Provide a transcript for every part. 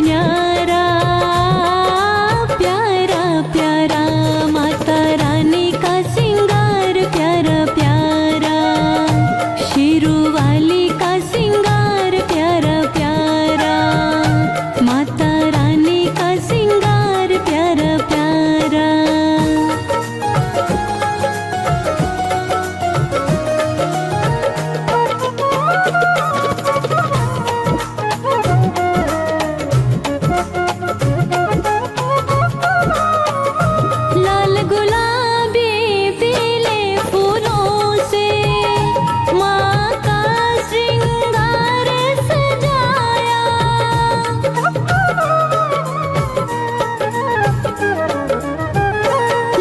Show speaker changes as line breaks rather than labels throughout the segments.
न्यारा, प्यारा प्यारा माता रानी का सिंगार प्यारा प्यारा, शेरू वाली का सिंगार प्यारा प्यारा, माता रानी का सिंगार प्यारा प्यारा। लाल गुलाबी पीले फूलों से माँ का श्रृंगार सजाया,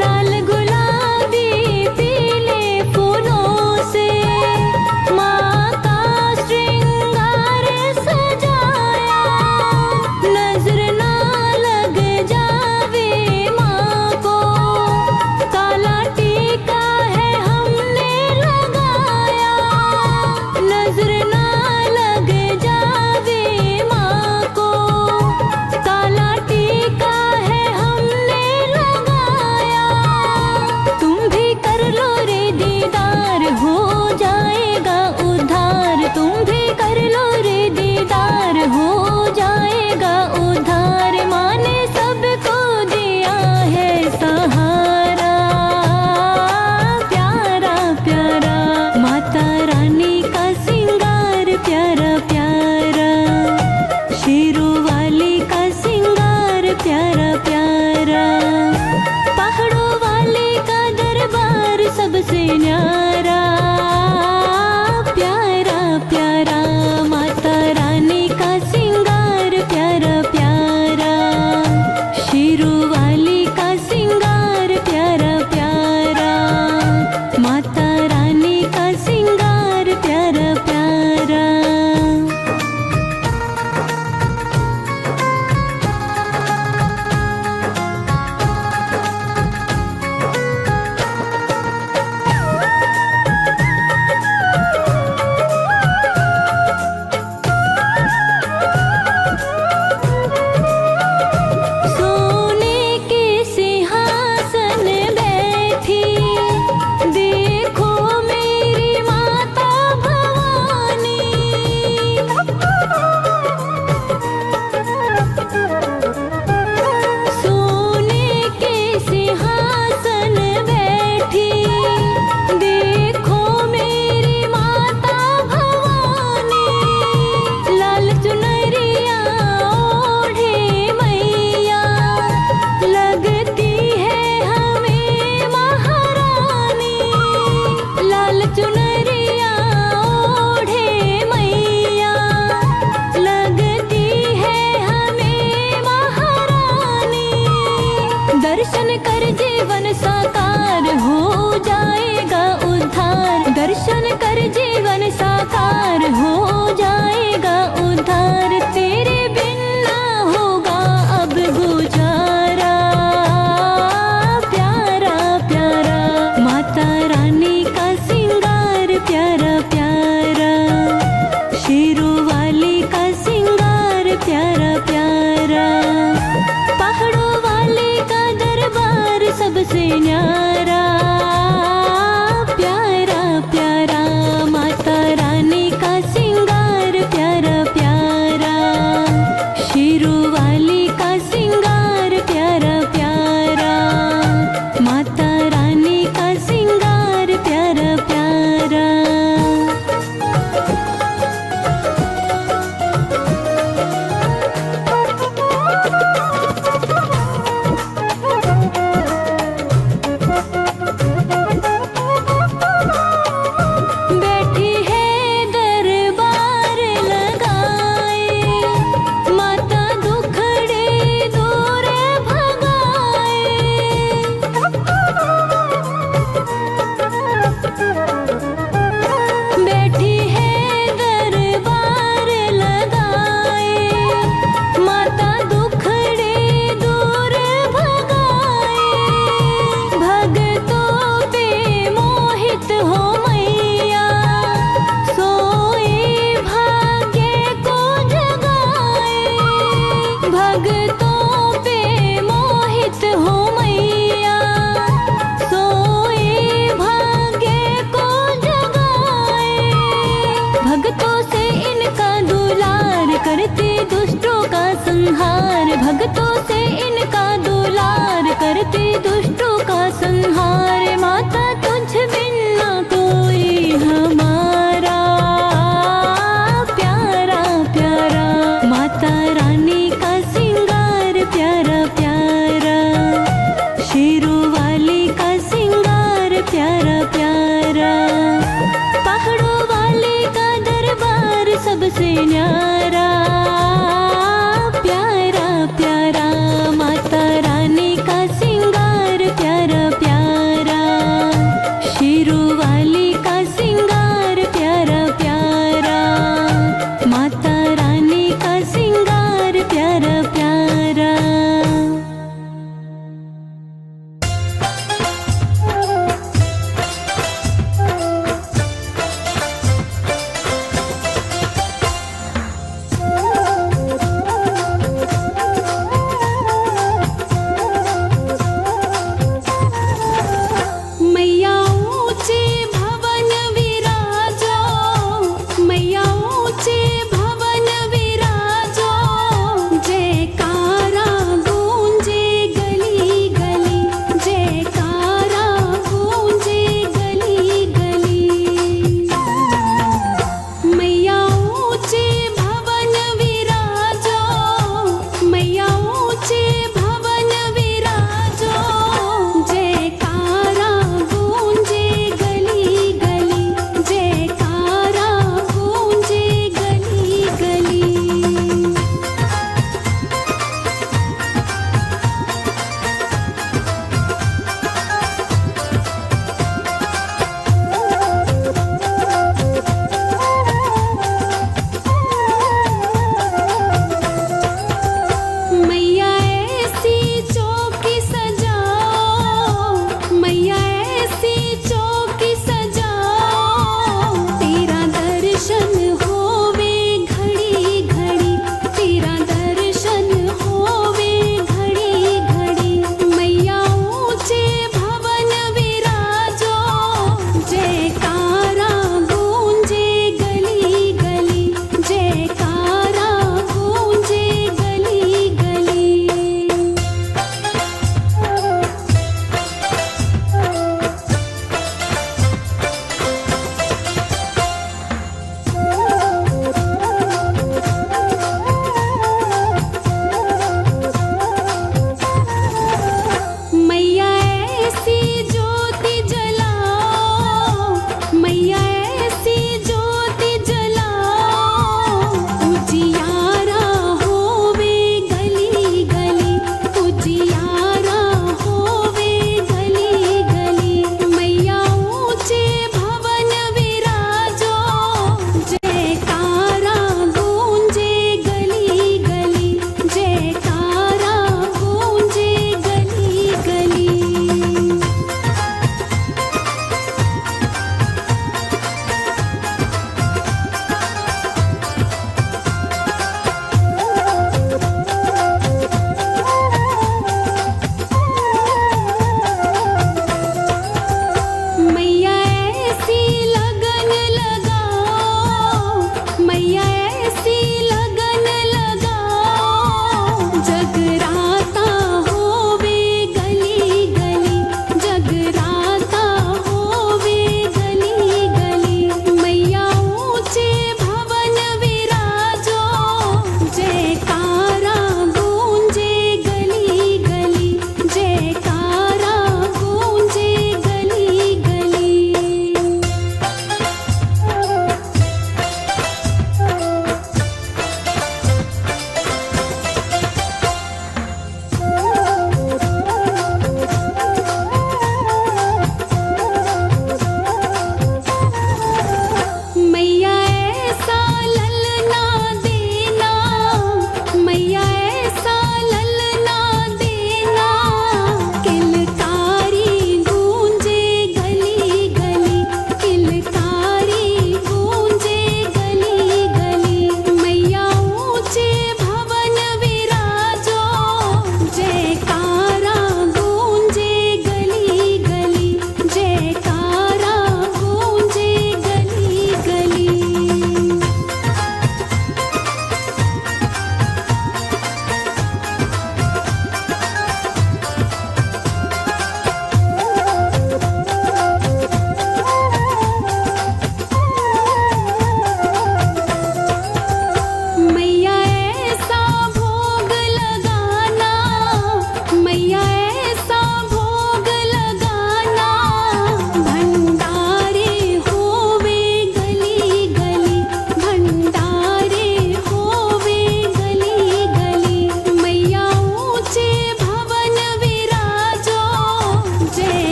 लाल गुलाबी पीले फूलों से माँ का श्रृंगार सजाया, नजर ना लग जावे माँ को, काला टीका है हमने लगाया, नजर ना लग जावे माँ को, काला टीका है हमने लगाया। तुम भी कर लो रे दीदार, हो जाएगा उद्धार, तुम भी कर लो रे दीदार, हो जाएगा उद्धार। माँ ने सबको दिया है सहारा, प्यारा प्यारा माता रानी का सिंगार प्यारा प्यारा, शेरू वाली का सिंगार प्यारा प्यारा, पहाड़ों वाले का दरबार सबसे न्यारा, प्यारा प्यारा माता रानी का सिंगार प्यारा प्यारा, शेरू वाली का सिंगार प्यारा प्यारा, माता रानी का सिंगार प्यारा प्यारा। सोने के सिंहासन बैठी देखो मेरी माता भवानी, सोने के सिंहासन बैठी देखो मेरी माता भवानी, लाल चुनरिया ओढ़े मैया, लगती है हमें महारानी, लाल चुनरिया ओढ़े मैया, लगती है हमें महारानी, दर्शन कर जीवन साकार हो जाएगा उद्धार, दर्शन कर जीवन साकार हो जाएगा उद्धार, तेरे बिन ना होगा अब गुजारा, प्यारा प्यारा माता रानी का सिंगार प्यारा प्यारा, शेरू वाली का सिंगार प्यारा प्यारा, पहाड़ों वाले का दरबार सबसे न्यारा, प्यारा प्यारा माता रानी का सिंगार प्यारा प्यारा, शेरू वाली का सिंगार प्यारा प्यारा, माता रानी का सिंगार प्यारा प्यारा। से न्यारा, प्यारा प्यारा माता रानी का सिंगार प्यारा प्यारा, शेरों वाली का सिंगार प्यारा प्यारा, माता रानी का सिंगार प्यारा प्यारा।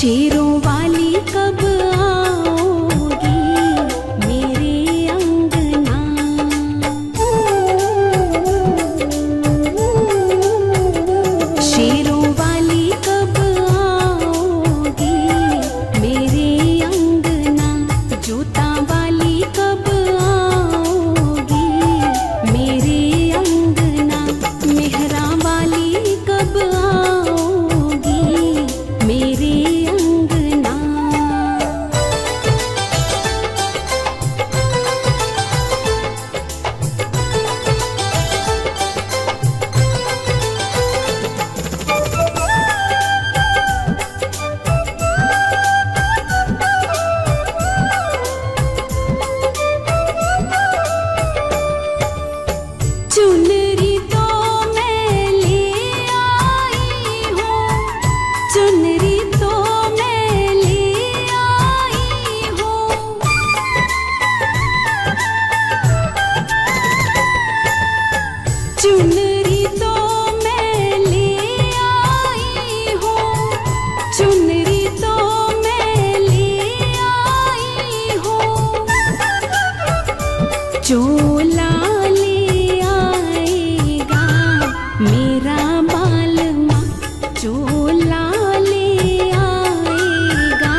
शेरों वाली कब आओगी मेरे अंगना। शेरों वाली कब आओगी मेरे अंगना। जूता वाली कब आओगी मेरे अंगना। मेहरा वाली कब आओगी मेरे अंगना। चुनरी तो मैं ले आई हूँ, चुनरी तो मैं ले आई हूँ। चुनरी तो मैं ले आई हूँ, चुनरी तो मैं ले आई हूँ। चोला ले आएगा मेरा बालमा। चोला ले आएगा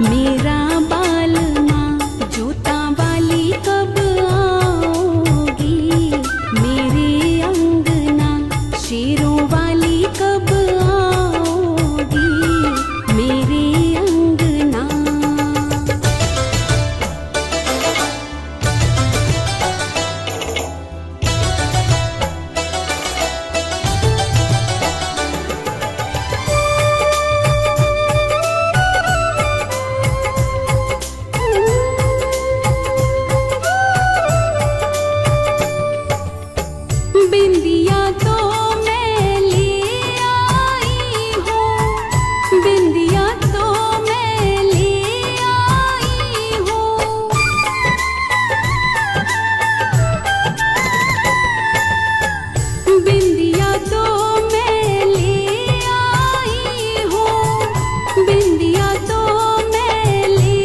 मेरा बालमा। जूता वाली कब आओगी मेरे अंगना। शेरों वाली कब आओगी मेरे अंगना। बिंदिया तो मैं ले आई हूँ, बिंदिया तो मैं ले आई हूँ। बिंदिया तो मैं ले आई हूँ, बिंदिया तो मैं ले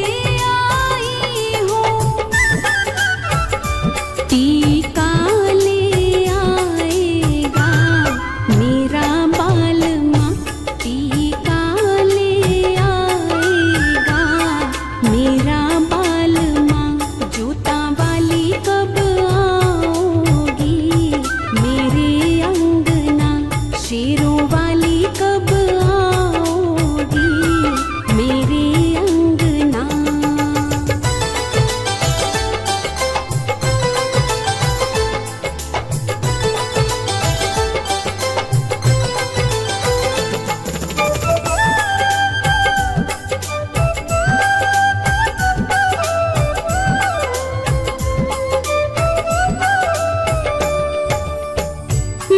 आई हूँ। टीका ले आएगा मेरा बालमा। टीका ले आएगा मेरा बालमा। जूता वाली कब आओगी मेरे अंगना। शेरों वाली कब आओगी मेरे अंगना।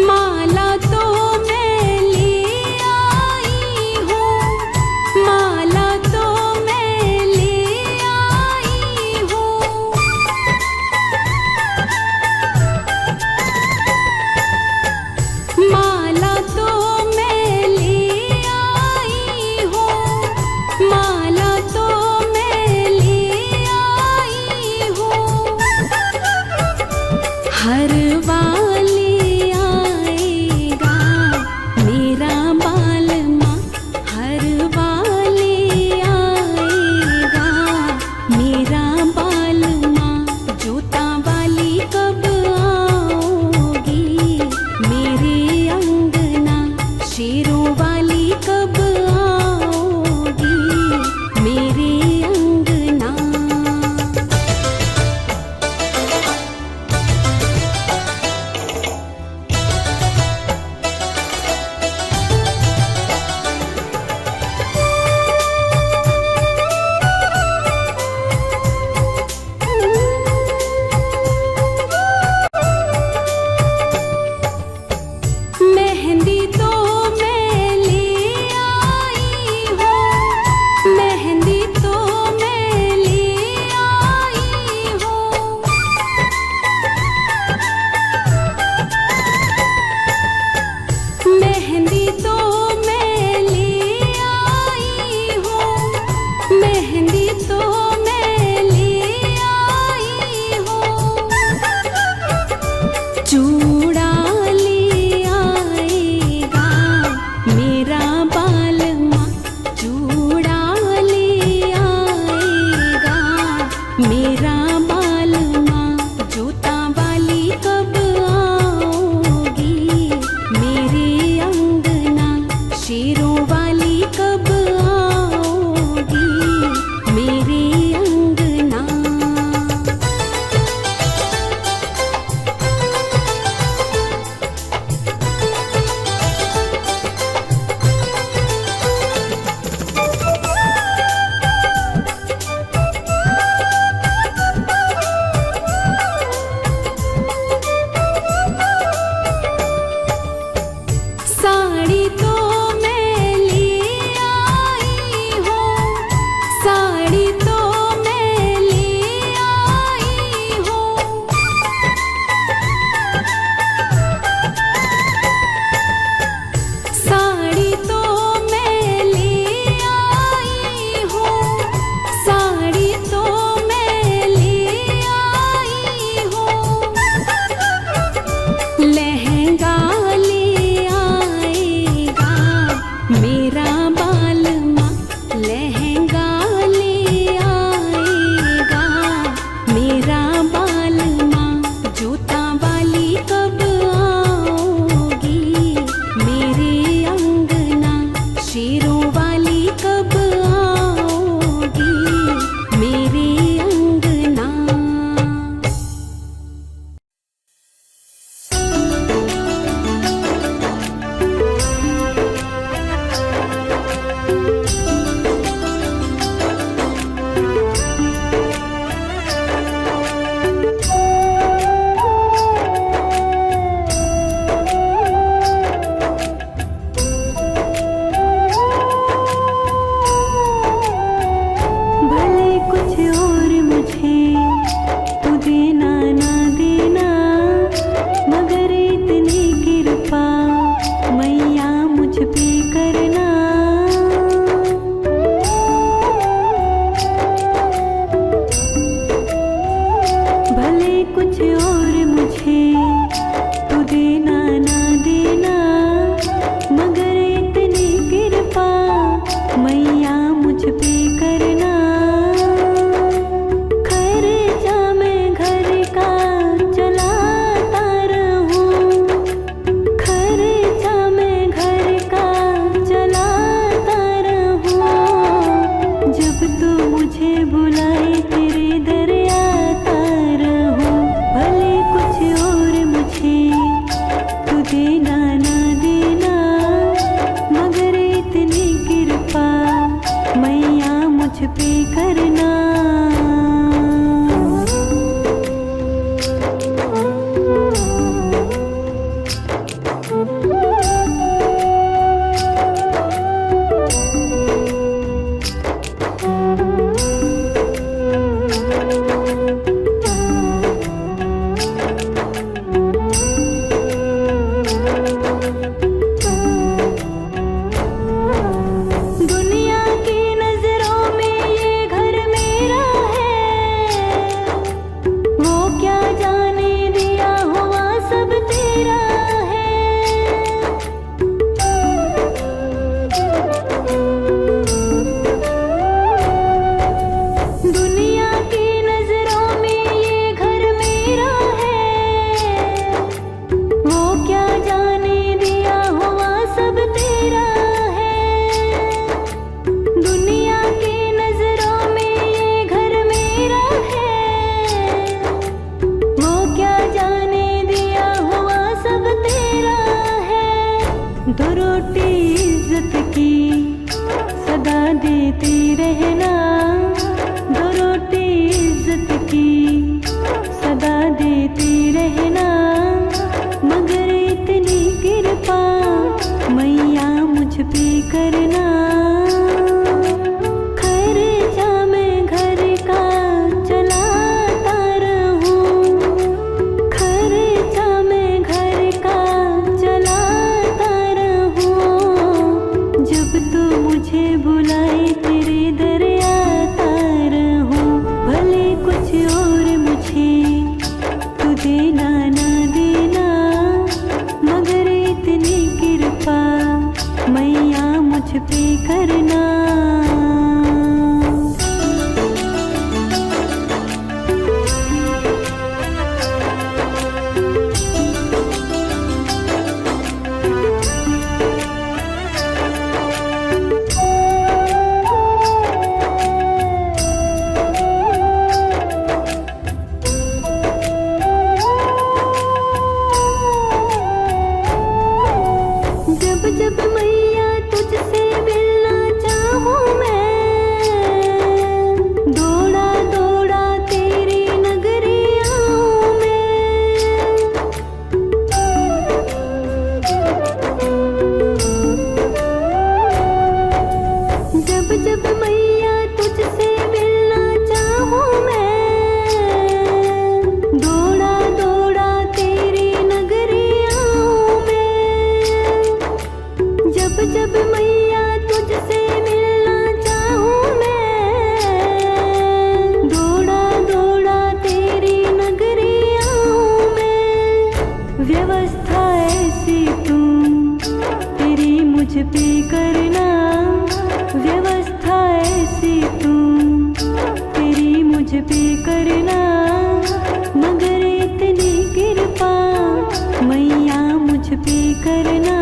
माला तो मैं ले आई हूँ, माला तो मैं ले आई हूँ। माला तो मैं ले आई हूँ, माला तो मैं ले आई हूँ। हर वाले आएगा साड़ी तो मैं ले आई हूँ, साड़ी तो मैं ले आई हूँ। साड़ी तो मैं ले आई हूँ, साड़ी तो मैं ले आई हूँ। लहंगा ले आएगा मेरा बालमा, लहंगा ले आएगा मेरा बालमा। जूता वाली कब आओगी मेरे अंगना, शेरों वाली कब आओगी मेरे अंगना। भले कुछ और मुझे तू देना ना देना, मगर इतनी कृपा मैया मुझ पे करना। भले कुछ और मुझे तू देना ना देना, मगर इतनी कृपा मैया मुझ पे करना। खर्चा मैं घर का चलाता रहूं, खर्चा मैं घर का चलाता रहूं। जब तू मुझे बुलाए तेरे दर आता रहूं। भले कुछ और मुझे तू देना ना देना, मगर इतनी कृपा मैया मुझ पे करना। दुनिया की नजरों में ये घर मेरा है, वो क्या जाने दिया हुआ सब तेरा है। दुनिया की नजरों में ये घर मेरा है, वो क्या जाने दिया हुआ सब तेरा है। दुनिया की नजरों में ये घर मेरा है, वो क्या जाने दिया हुआ सब तेरा है। दो रोटी इज्जत की सदा देती रहना, दो रोटी इज्जत की सदा देती रहना, मगर इतनी कृपा मैया मुझ पे करना। खर्चा मैं घर का चलाता रहूं, खर्चा मैं घर का चलाता रहूं। जब तू मुझे बुलाए तेरे दर आता रहूं। भले कुछ और मुझे तू देना ना देना, मगर इतनी कृपा मैया मुझ पे करना। जब जब मैया तुझसे मिलना चाहूं, पे करना व्यवस्था ऐसी तू तेरी मुझ पे करना, मगर इतनी कृपा मैया मुझ पे करना।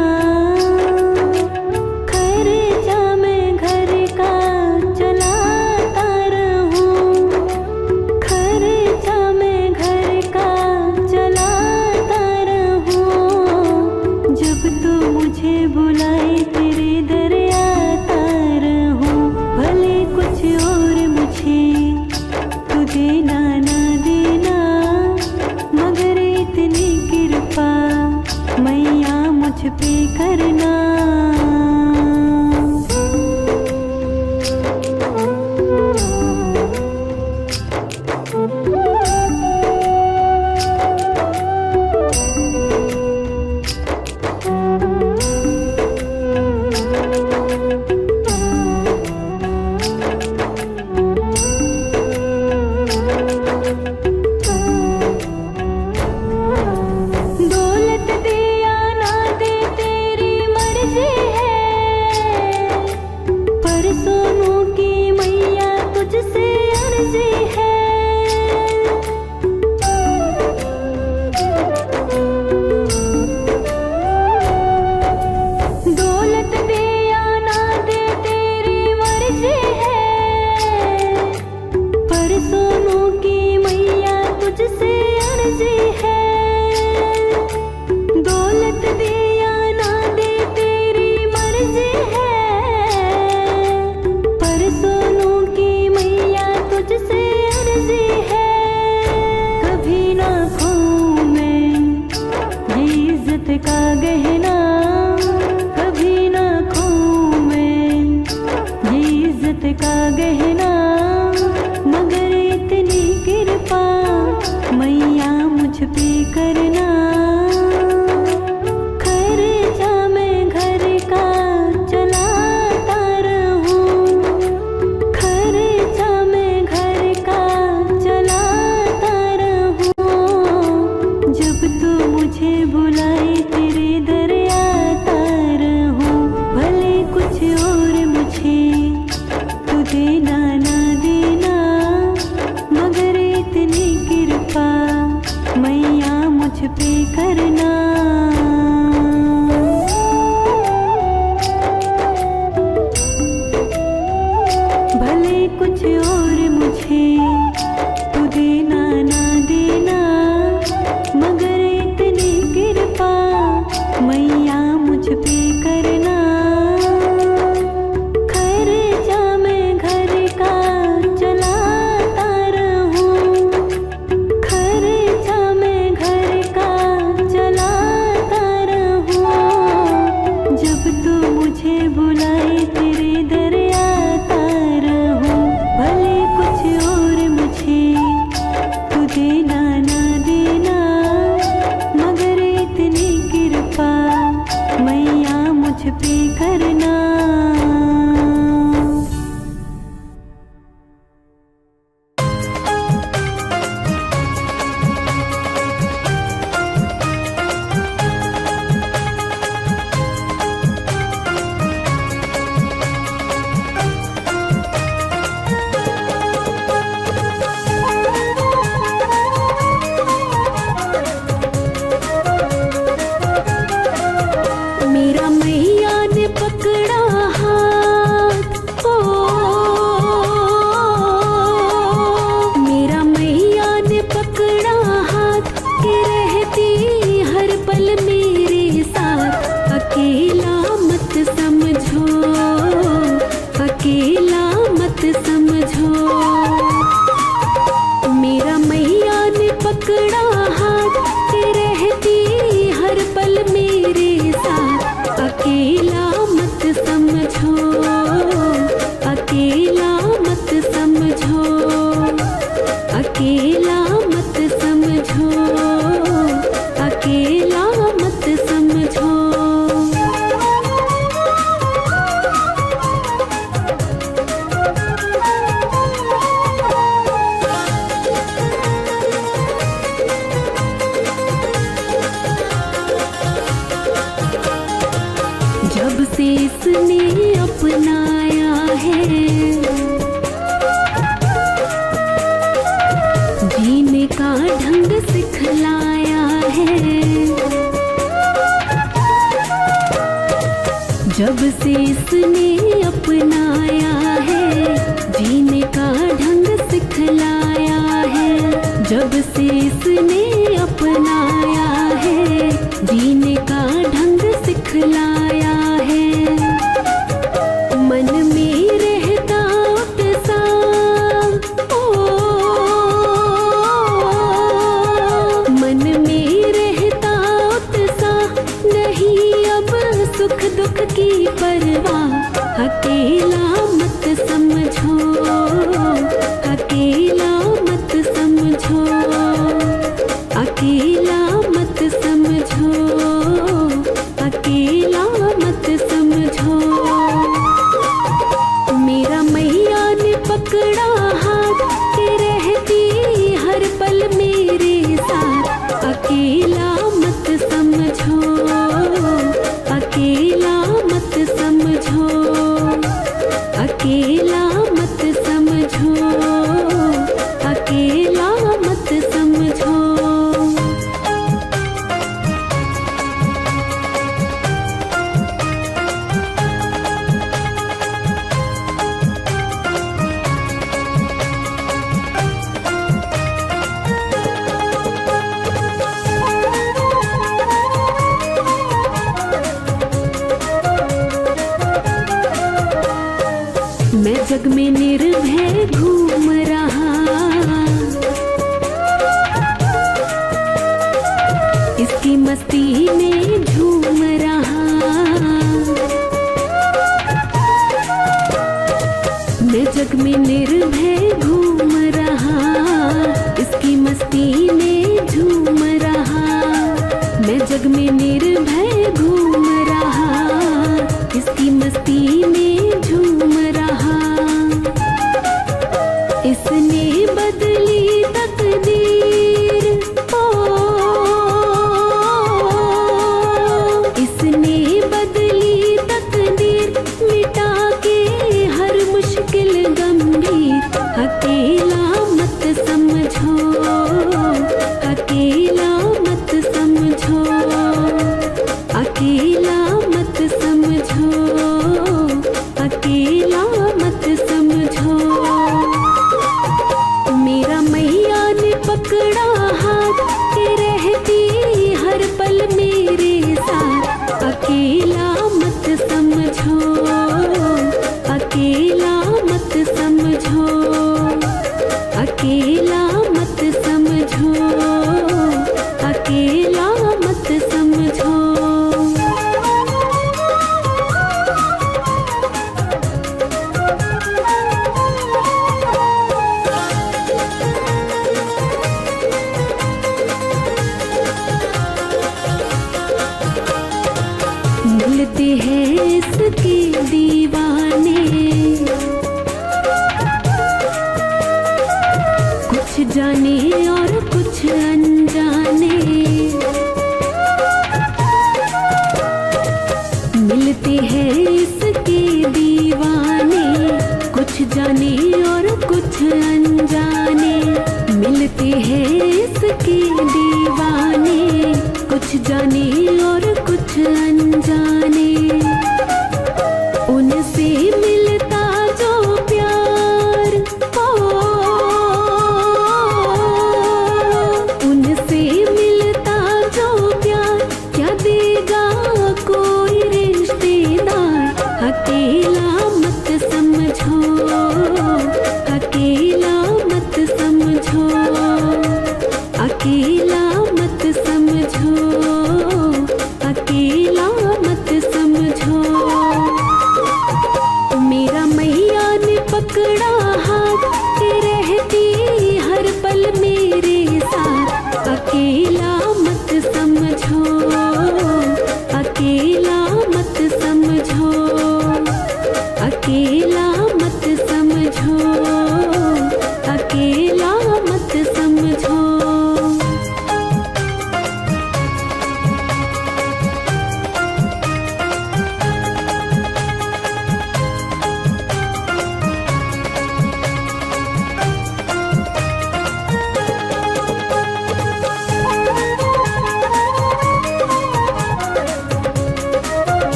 खर्चा मैं घर का चलाता रहूं, खर्चा मैं घर का चलाता रहूं, जब तू मुझे बुलाए तेरे दर आता रहूं। भले कुछ और मुझे तू देना ना देना, मगर इतनी कृपा मैया मुझ पे करना। दौलत दे या ना दे तेरी मर्जी है, पर सोनू की मैया तुझसे अर्जी है। दौलत दे या ना दे तेरी मर्जी है, पर सोनू की मैया तुझसे अर्जी है। दौलत दे या ना दे तेरी मर्जी है, पर सोनू की मैया तुझसे अर्जी है। कभी ना खोऊं मैं ये इज्जत का गहना, कभी ना खोऊं मैं ये इज्जत का गहना, मगर इतनी कृपा मैया मुझ पे करना। खर्चा मैं घर का चलाता रहूं, खर्चा मैं घर का चलाता रहूं, जब तू मुझे बुलाए तेरे दर आता रहूं। भले कुछ और मुझे तू देना ना देना, मगर इतनी कृपा मैया मुझ पे करना। भले कुछ और मुझे तू देना ना देना, मगर इतनी कृपा मैया मुझ पे करना। खर्चा मैं घर का चलाता रहूं, खर्चा मैं घर का चलाता रहूं, जब तू मुझे बुलाए तेरे दर आता रहूं। भले कुछ और मुझे तू देना ना देना, मगर इतनी कृपा मैया मुझ पे करना। मेरा मैया ने पकड़ा हाथ, ओ मेरा मैया ने पकड़ा हाथ, के रहती हर पल मेरे साथ। अकेला मत समझो, अकेला मत समझो। मेरा मैया ने पकड़ा हाथ, के रहती हर पल मेरे साथ। अकेला मत समझो, अकेला मत समझो, अकेला मत समझो, अकेला मत समझो। जब से इसने अपनाया है, जीने का ढंग सिखलाया है। जब से इसने अपनाया है, जीने का ढंग सिखलाया है। जब से इसने अपनाया है, जीने का ढंग सिखलाया है। मन में रहता उत्साह, मन में रहता उत्साह, नहीं अब सुख दुख की परवाह। अकेला मत समझो, अकेला मत समझो, अकेला मत समझो, अकेला मत समझो। मेरा मैया ने पकड़ा हाथ के रहती हर पल मेरे साथ। अकेला मत समझो, अकेला मत समझो, अकेला मत समझो, अकेला मत समझो। मैं जग में निर्भय घूम रहा, इसकी मस्ती में झूम रहा। मैं जग में निर्भय घूम रहा, इसकी मस्ती में झूम रहा। मैं जग में निर्भय घूम रहा, इसकी मस्ती में झूम रहा। इसने बदली तकदीर, इसने बदली तकदीर, मिटा के हर मुश्किल गंभीर। अकेला मत समझो, अकेला मत समझो, अकेला मत समझो, अकेला मत समझो। मेरा मैया ने पकड़ा हाथ के रहती हर पल मेरे साथ। अकेला मत समझो, अकेला मत समझो, अकेला मत समझो, अकेला मत समझो। मिलते हैं इसके दीवाने, कुछ जाने और कुछ अनजाने। मिलते हैं इसके दीवाने, कुछ जाने और कुछ अनजाने। मिलते हैं इसके दीवाने, कुछ जाने और कुछ अनजाने। उनसे मिलता जो प्यार, उनसे मिलता जो प्यार, क्या देगा कोई रिश्तेदार। अकेला मत समझो, अकेला मत समझो, अकेला मत समझो, अकेला मत समझो।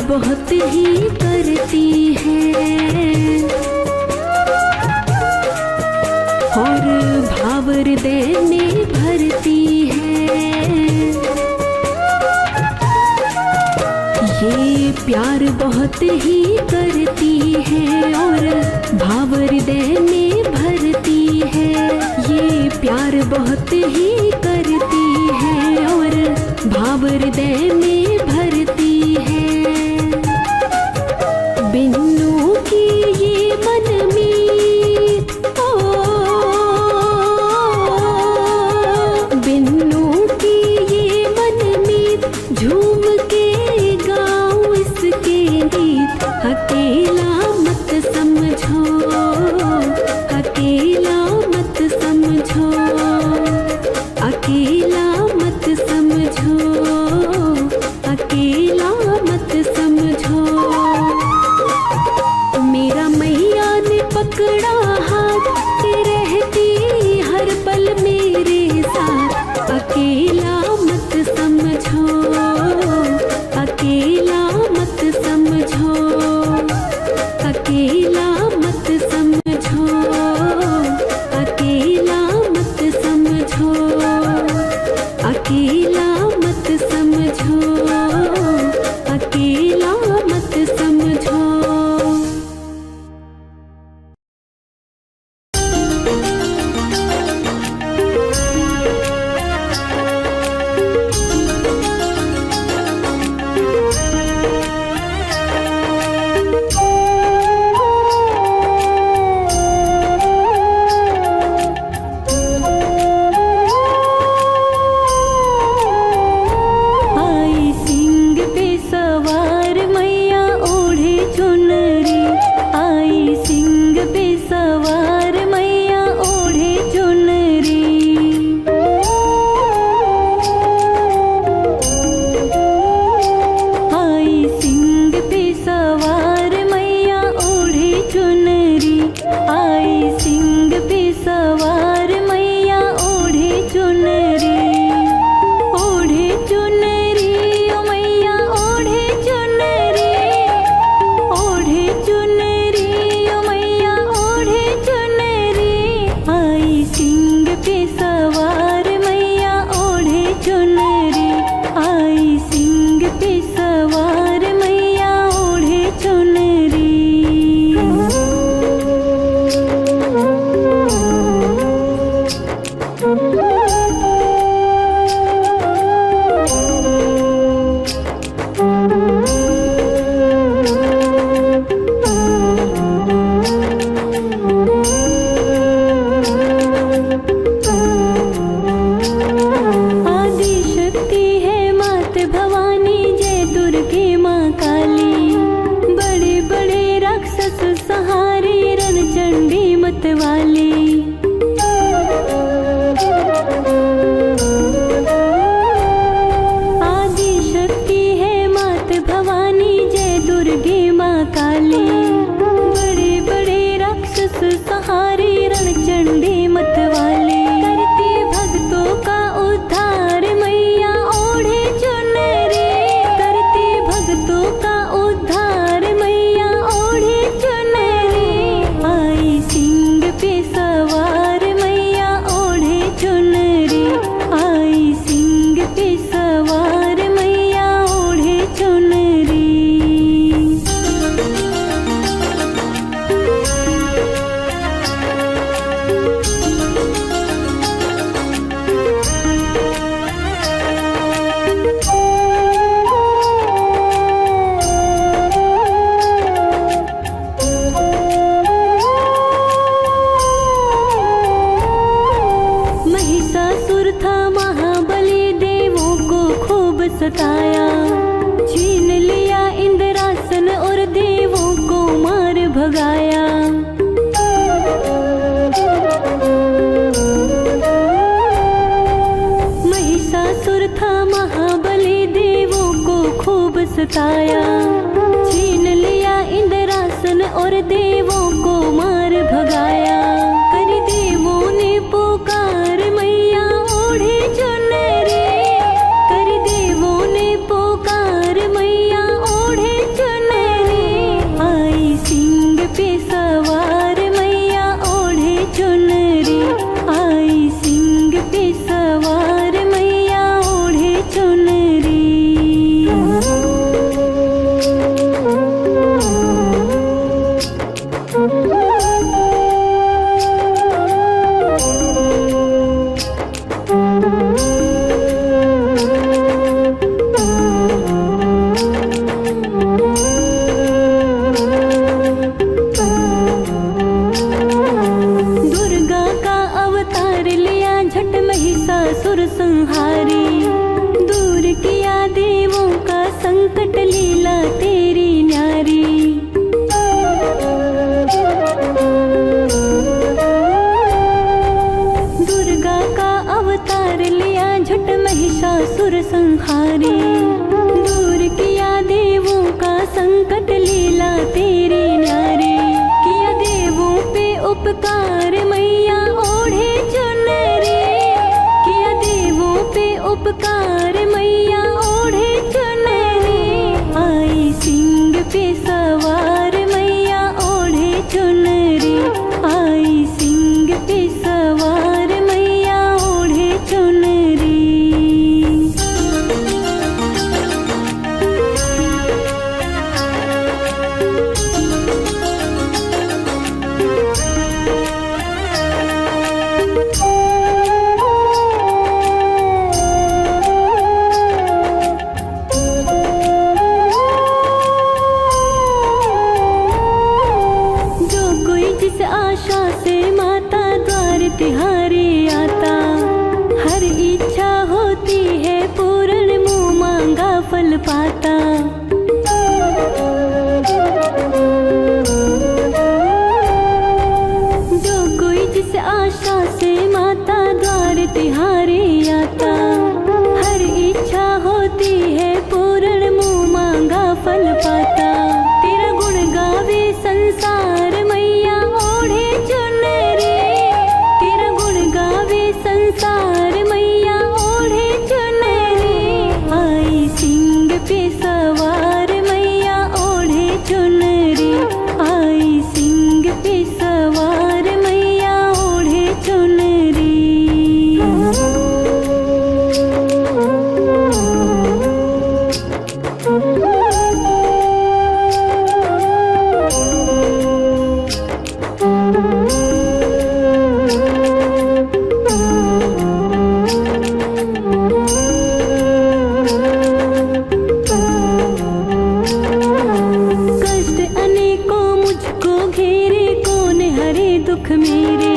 बहुत ही करती है और भाव हृदय में भरती है। ये प्यार बहुत ही करती है और भाव हृदय में भरती है। ये प्यार बहुत ही करती है और भाव हृदय में भरती है। बिन्नू की ये मनमीत, बिन्नू की ये मनमीत, झूम के गाऊं इसके गीत। अकेला मत समझो, अकेला मत समझो, अकेला मत समझो, अकेला मत समझो। मेरा मैया ने पकड़ा हाथ, रहती हर पल मेरे साथ। अकेला मत समझो, अकेला मत समझो, अकेला मत समझो, अकेला मत समझो, अकेला मत समझो, अकेला मत समझो।
सताया, छीन लिया इंद्रासन और देवों को मार भगाया। महिषासुर था महाबली, देवों को खूब सताया, छीन लिया इंद्रासन और देवों को मार भगाया। कर देवों ने पुकार मैया ओढ़े चुनरी, कर देवों ने पुकार मैया ओढ़े चुनरी। संकट लीला तेरी न्यारी। दुर्गा का अवतार लिया झट महिषासुर संहारी। दूर किया देवों का संकट लीला तेरी न्यारी। किया देवों पे उपकार मैया ओढ़े चुनरी। किया देवों पे उपकार मैया ओढ़े चुनरी। आई सिंह पे सवार मैया ओढ़े चुनरी। आई सिंह पे सवार मैया ओढ़े चुनरी। आशा से माता द्वार तिहारी आता। हर इच्छा होती है पूर्ण मुँह मांगा फल पाता। जो कोई जिस आशा से माता द्वार तिहारी आता। हर इच्छा होती है पूर्ण मुँह मांगा फल पाता। तेरा गुण गावे संसार मैया ओढ़े चुनरी। तेरा गुण गावे संसार मैया ओढ़े चुनरी। आई सिंह पे सवार मैया ओढ़े चुनरी। आई सिंह पे सवार मैया ओढ़े चुनरी। दुख मेरे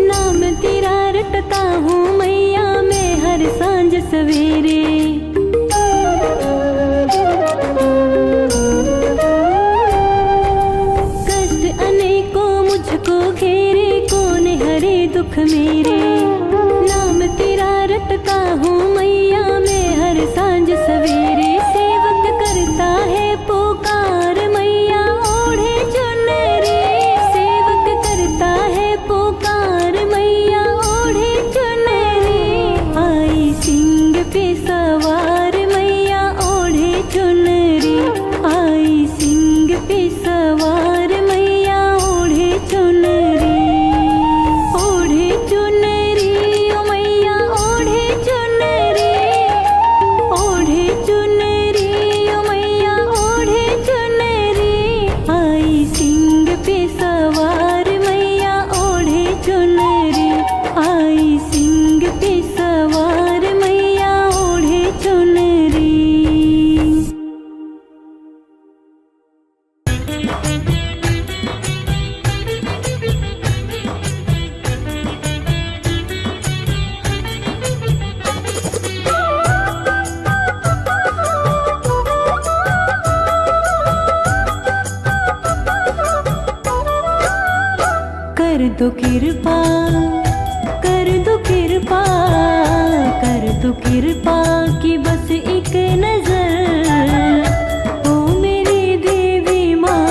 नाम तेरा रटता हूँ मैया मैं हर सांझ सवेरे। कष्ट अनेकों मुझको घेरे कौन हरे दुख मेरे। नाम तेरा रटता हूँ मैया मैं हर सांझ सवेरे। सेवक करता है पुकार मैया ओढ़े चुनरी। सेवक करता है पुकार मैया ओढ़े चुनरी। आई सिंह पे सवार मैया ओढ़े चुनरी। आई सिंह पे सवार मैया ओढ़े चुनरी। ओढ़े चुनरी ओ मैया ओढ़े चुनरी। ओढ़े चुनरी ओ मैया ओढ़े चुनरी। आई सिंह पे सवार मैया ओढ़े चुनरी। आई सिंह पे सवार मैया ओढ़े चुनरी। कर दो कृपा कर दो कृपा कर दो कृपा कि बस एक नजर ओ मेरी देवी माँ।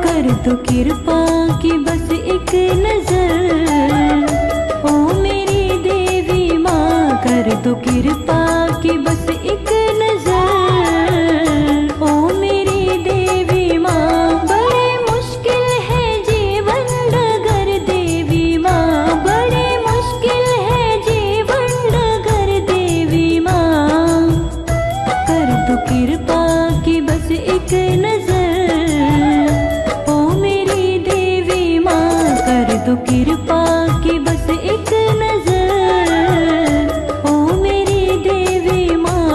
कर दो कृपा कि बस एक नजर ओ मेरी देवी माँ। कर दो कृपा कि बस एक नजर ओ मेरी देवी माँ। बड़े मुश्किल है जीवन डगर देवी माँ। बड़े मुश्किल है जीवन डगर देवी माँ। कर दो कृपा कि बस एक नजर ओ मेरी देवी माँ। कर दो कृपा कि बस एक नजर ओ मेरी देवी माँ।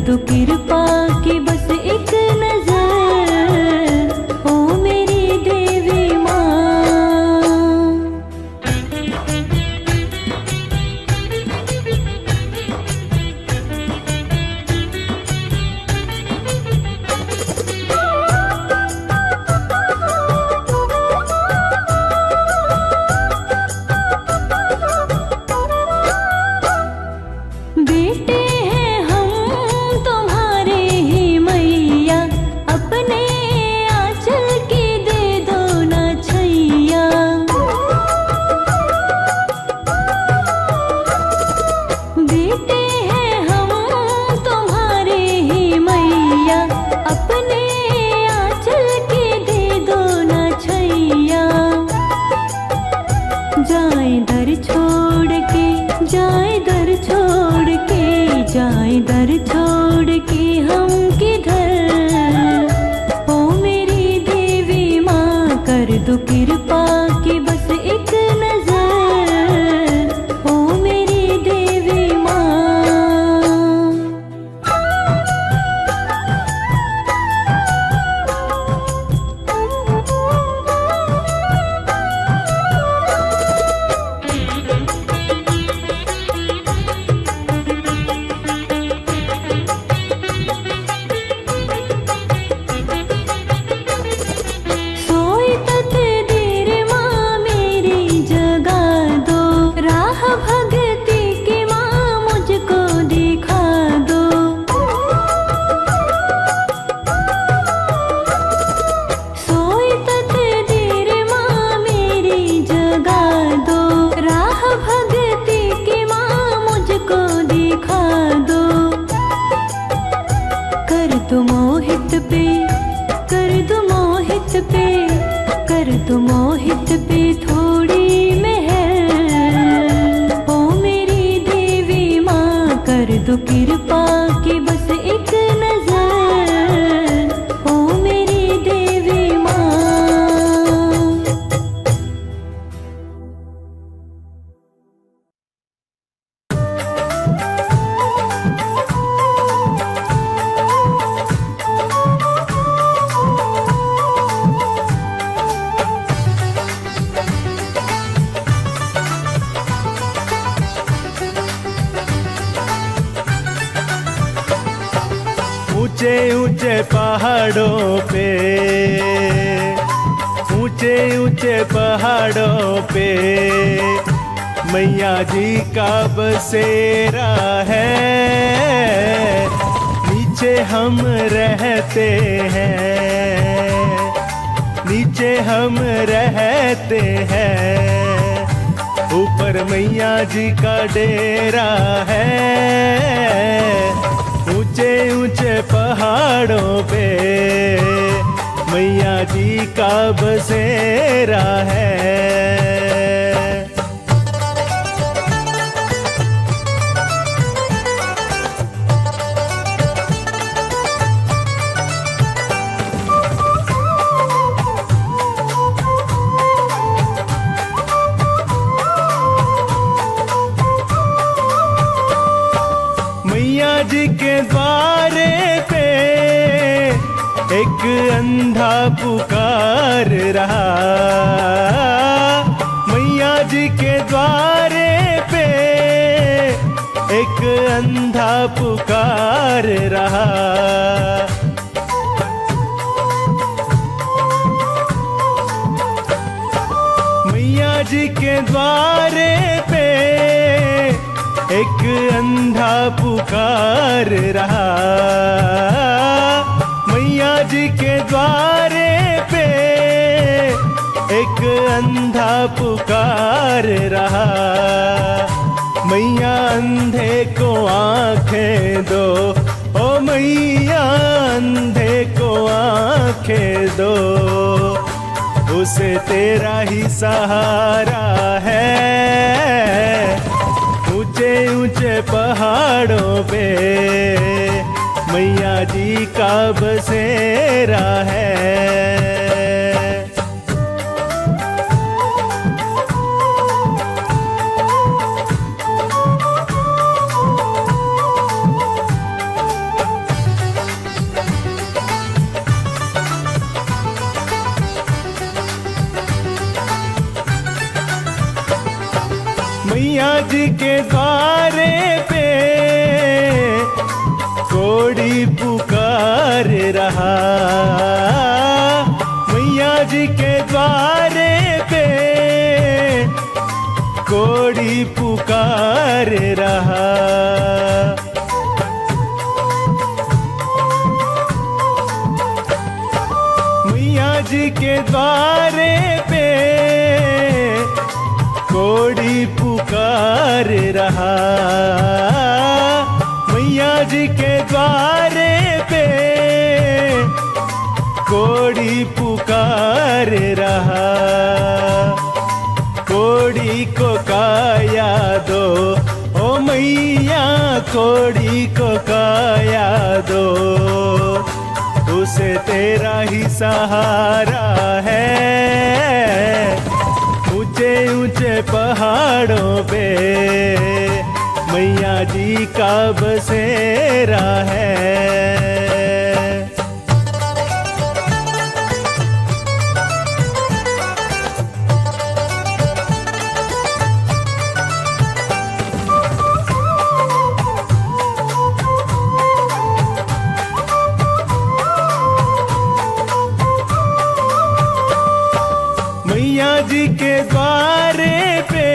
दो कृपा की बस एक नजर, ओ मेरी देवी माँ। बेटे हैं हम तुम्हारे ही मैया, अपने आंचल की दे दो ना छैया। बेटे हैं हम तुम्हारे ही मैया, अपने आंचल की दे दो ना छैया। जाए दर छोड़ के, जाए दर छोड़ के, जाए दर छोड़ के हम किधर, ओ मेरी देवी माँ कर दो कृपा की बस एक नजर, ओ मेरी देवी माँ। सोई तकदीर माँ मेरी जगा दो, राह भगती की माँ मुझको दिखा दो। सोई तकदीर माँ मेरी जगा दो, राह भगती की माँ मुझको दिखा दो। कर दो मोहित पे, कर दो मोहित पे, कर दो मोहित पे थोड़ी मेहर, ओ मेरी देवी माँ कर दो कृपा की बस एक नजर, ओ मेरी देवी माँ।
ऊंचे ऊंचे पहाड़ों पे, ऊंचे ऊंचे पहाड़ों पे मैया जी का बसेरा है। नीचे हम रहते हैं, नीचे हम रहते हैं, ऊपर मैया जी का डेरा है। ऊंचे ऊंचे पहाड़ों पे मैया जी का बसेरा है। मैया जी के द्वारे पे एक अंधा पुकार रहा, मैया जी के द्वारे पे एक अंधा पुकार रहा। मैया जी के द्वारे पे एक अंधा पुकार रहा, मैया जी के द्वारे पे एक अंधा पुकार रहा। मैया अंधे को आंखें दो, ओ मैया अंधे को आंखें दो, उसे तेरा ही सहारा है। ऊंचे ऊंचे पहाड़ों पे मैया जी का बसेरा है। के द्वारे पे कोड़ी पुकार रहा, मैया जी के द्वारे पे कोड़ी पुकार रहा। मैया जी के द्वारे पे कोड़ी पुकार रहा, मैया जी के द्वारे पे कोड़ी पुकार रहा। कोड़ी को काया दो ओ मैया, कोड़ी को काया दो, उसे तेरा ही सहारा है। ऊंचे ऊंचे पहाड़ों पे मैया जी का बसेरा है। मैया जी के द्वारे पे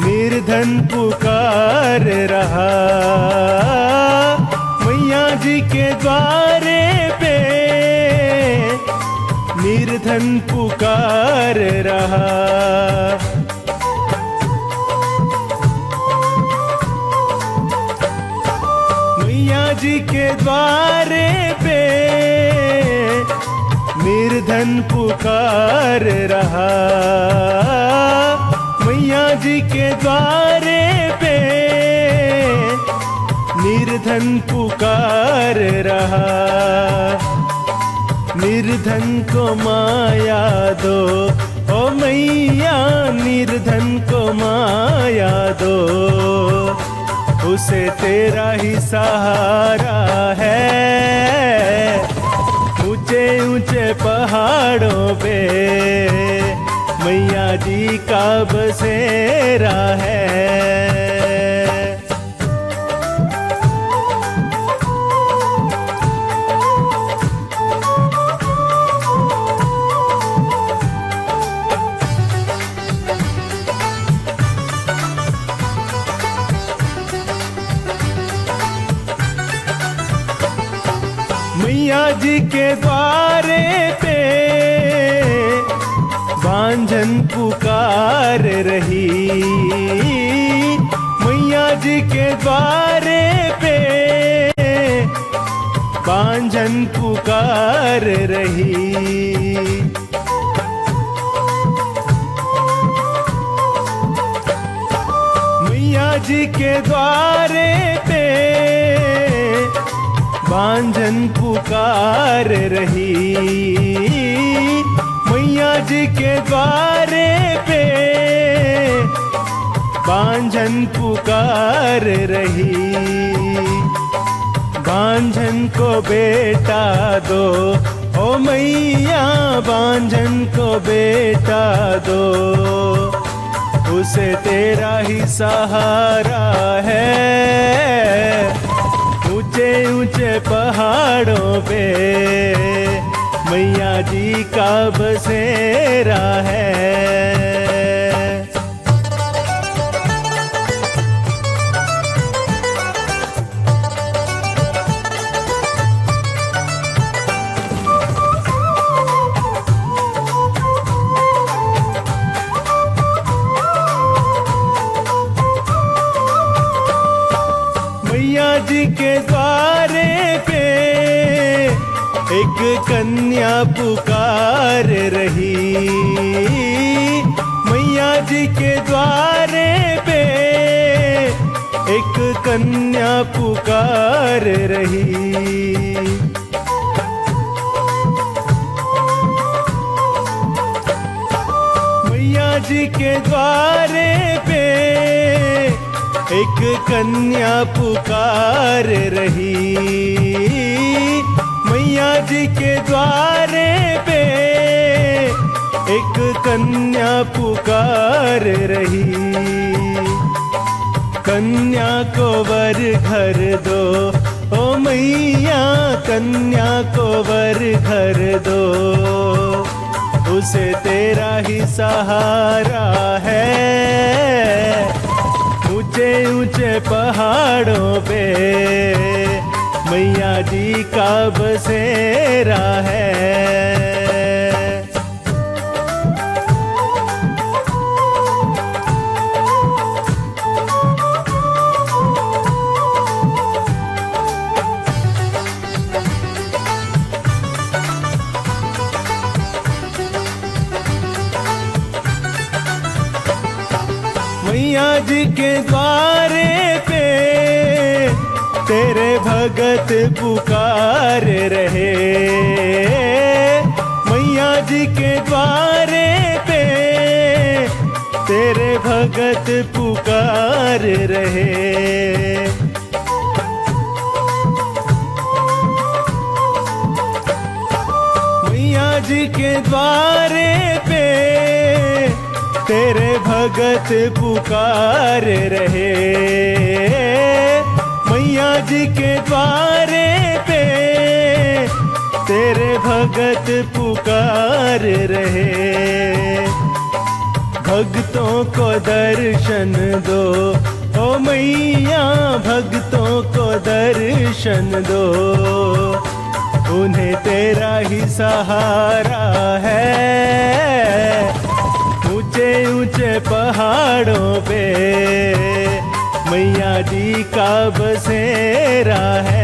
निर्धन पुकार रहा, मैया जी के द्वारे पे निर्धन पुकार रहा। मैया जी के द्वारे पे निर्धन पुकार रहा, मैया जी के द्वारे पे निर्धन पुकार रहा। निर्धन को माया दो ओ मैया, निर्धन को माया दो, उसे तेरा ही सहारा है। ऊंचे ऊंचे पहाड़ों पे मैया जी का बसेरा है। मैया जी के द्वारे पे बांझन पुकार रही, मैया जी के द्वारे पे बांझन पुकार रही। मैया जी के द्वारे पे बांझन पुकार रही, मैया जी के द्वारे पे बांझन पुकार रही। बांझन को बेटा दो ओ मैया, बांझन को बेटा दो, उसे तेरा ही सहारा है। ऊंचे ऊंचे पहाड़ों पे मैया जी का बसेरा है। मैया जी के द्वारे पे एक कन्या पुकार रही, मैया जी के द्वारे पे एक कन्या पुकार रही। मैया जी के द्वारे पे एक कन्या पुकार रही, मैया जी के द्वारे पे एक कन्या पुकार रही, कन्या को वर घर दो, ओ मैया कन्या को वर घर दो, उसे तेरा ही सहारा है। ऊंचे ऊंचे पहाड़ों पे मैया जी का बसेरा है। मैया जी के द्वारे पे तेरे भगत पुकार रहे, मैया जी के द्वारे पे तेरे भगत पुकार रहे। मैया जी के द्वारे पे तेरे भगत पुकार रहे, मैया जी के द्वारे पे तेरे भगत पुकार रहे। भक्तों को दर्शन दो, ओ मैया भक्तों को दर्शन दो, उन्हें तेरा ही सहारा है। ऊंचे ऊंचे पहाड़ों पे मैया जी का बसेरा है।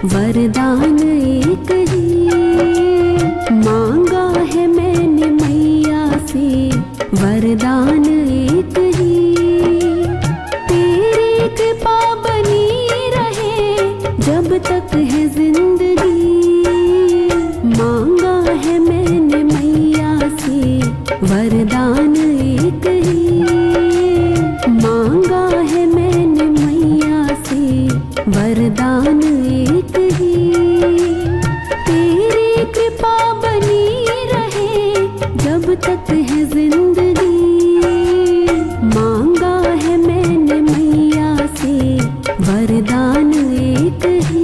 वरदान एक ही मांगा है मैंने मैया से, वरदान एक ही तेरी कृपा बनी रहे जब तक है जिंदगी। मांगा है मैंने मैया से वरदान एक ही, मांगा है मैंने मैया से वरदान एक ही तेरी कृपा बनी रहे जब तक है जिंदगी। मांगा है मैंने मैया से वरदान एक ही।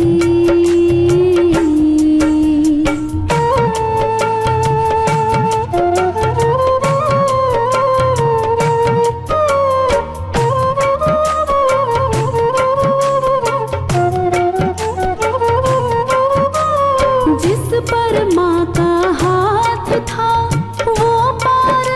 जिस पर माँ का हाथ था वो पार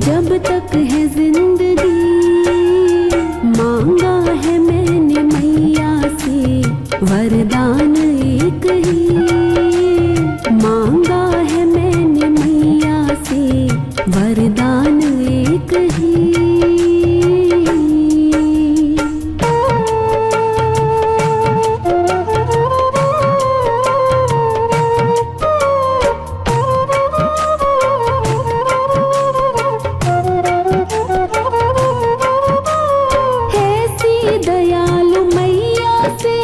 जब तक है जिंदगी। मांगा है मैंने मैया से वरदान एक ही, मांगा है मैंने मैया से वरदान एक ही। दयालु मैया से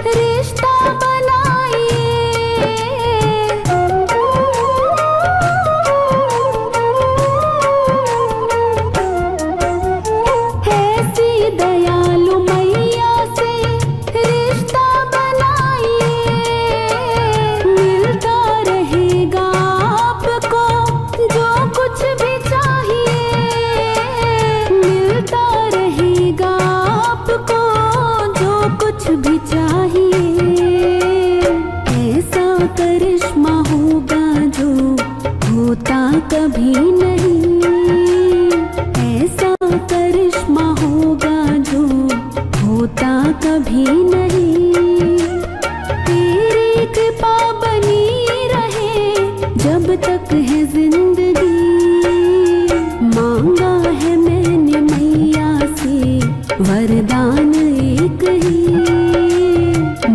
रिश्ता बनाइए, ऐसी दयालु मैया से रिश्ता बनाइए। मिलता रहेगा आपको जो कुछ भी चाहिए, मिलता रहेगा आपको जो कुछ भी चाहिए। ऐसा करिश्मा होगा जो होता कभी नहीं, ऐसा करिश्मा होगा जो होता कभी नहीं। तेरी कृपा बनी रहे जब तक है जिंदगी। मांगा है मैंने मैया से वरदान एक ही,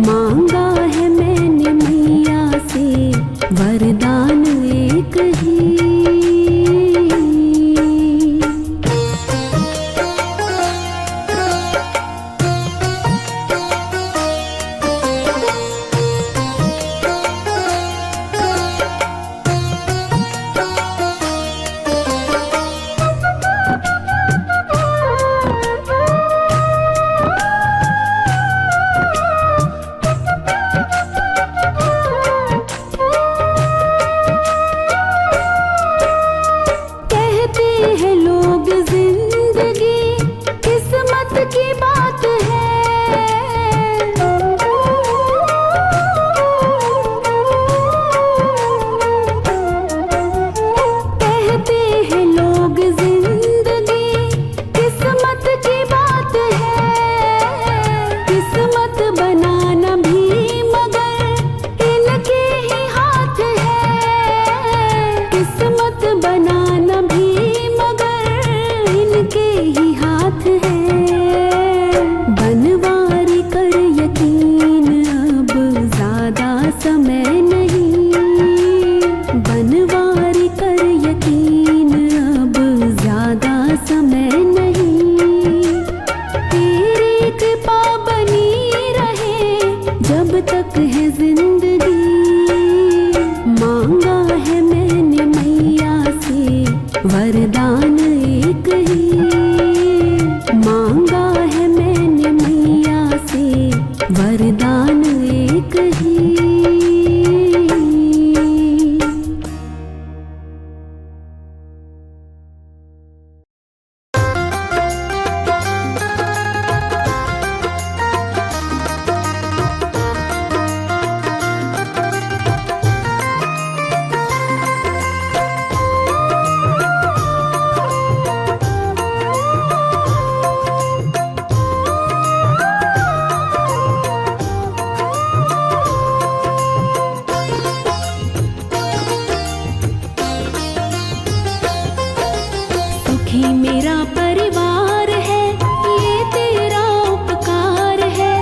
मांगा है मैंने मैया से वरदान एक ही। की बात है, कहते हैं लोग जिंदगी किस्मत की बात है। किस्मत बनाना भी मगर इनके ही हाथ है, किस्मत बनाना भी मगर इनके ही हाथ है। बनवारी कर यकीन अब ज्यादा समय नहीं, बनवारी कर यकीन अब ज्यादा समय नहीं। तेरी कृपा बनी रहे जब तक है जिंदगी। मांगा है मैंने मैया से वरदान एक ही, मांगा है मैंने मैया से वरदान एक ही। सुखी मेरा परिवार है, ये तेरा उपकार है।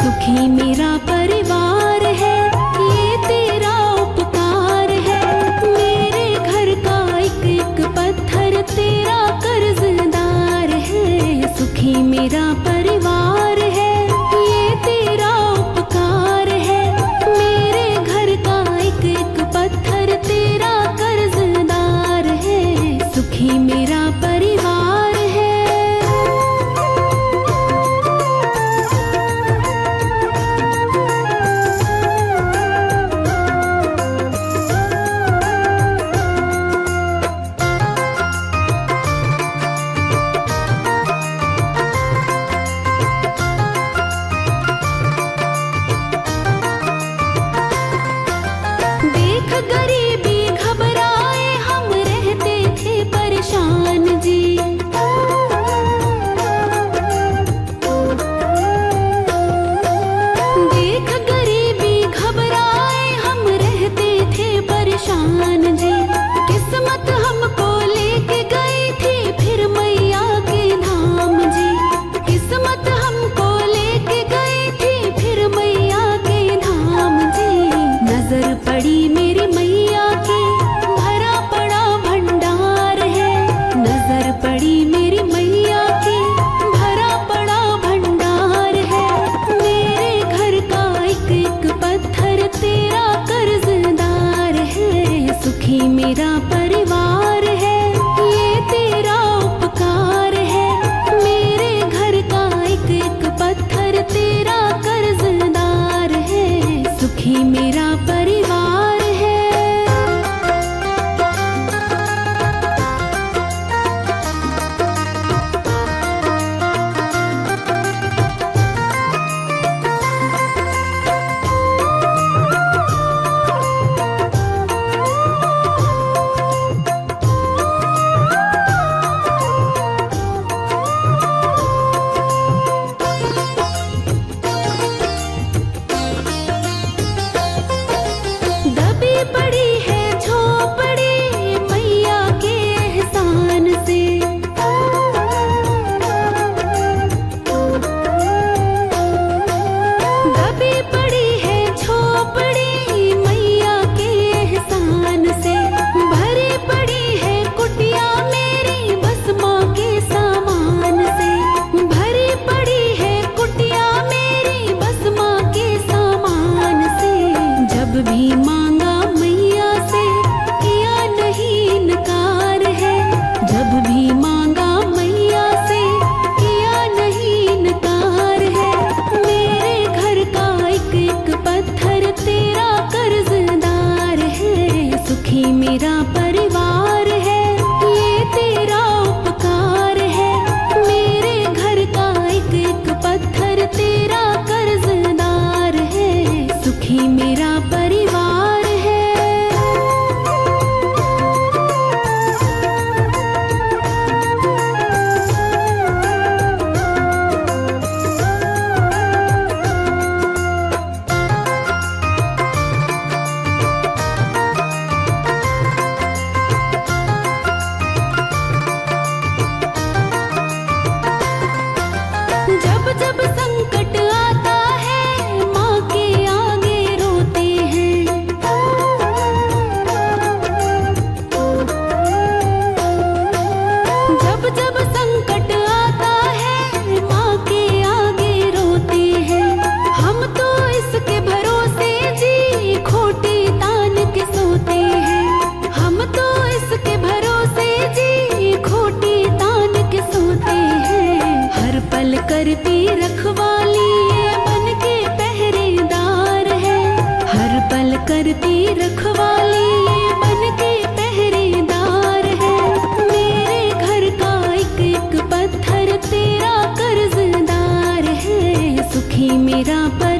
सुखी मेरा परिवार है, ये तेरा उपकार है। मेरे घर का एक एक पत्थर तेरा कर्जदार है। सुखी मेरा परिवार है, ये तेरा उपकार है। मेरे घर का एक एक पत्थर तेरा कर्जदार है। सुखी मेरा परिवार है। देख गरीबी घबराए हम रहते थे परेशान। मेरा